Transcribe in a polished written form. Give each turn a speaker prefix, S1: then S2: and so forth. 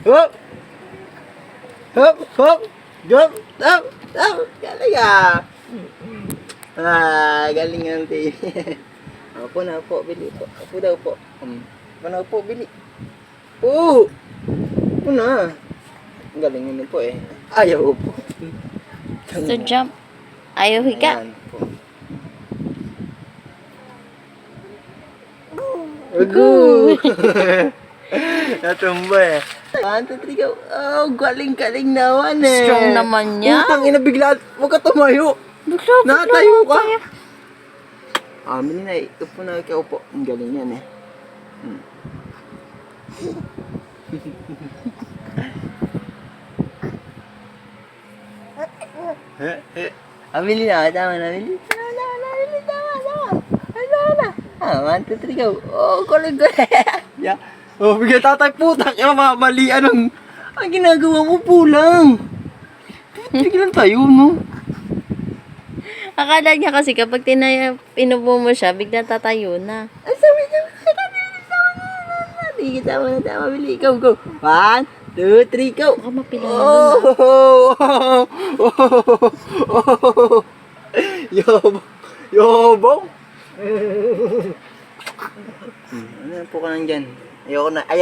S1: Hop! Hop! Hop! Hop! Hop! Hop! Galing ah! Galing ang tayo. Upo na, upo, Bili. Upo daw, upo. Upo na, upo, Bili. Upo na. Ang galing yun po eh. Ayaw upo.
S2: So jump. Ayaw higa.
S1: Ayan, upo. Good! Natumba eh. 1, 2, 3, go. Oh, galing-galing naman eh.
S2: Strong naman niya.
S1: Utang ina bigla. Huwag ka tumayo. Natayo ka. Amin na, upo na ikaw po. Ang galing yan eh. Amili na, tama na, Amili. Tama, 1, 2, 3, go. Oh, galing. Yeah. Oh, bigyan tatay putak. Malian ang ginagawa mo po lang. Bigyan tayo, no?
S2: Akala niya kasi kapag pinupo mo siya, bigla tatayo na.
S1: Ang sabi niya, sige, tama na, Bili. Go, go. 1, 2, 3, go.
S2: Baka mapilahan
S1: Oh,
S2: na.
S1: Yobong. Yobong. Ano po ka nang dyan? Ayoko na, ayaw.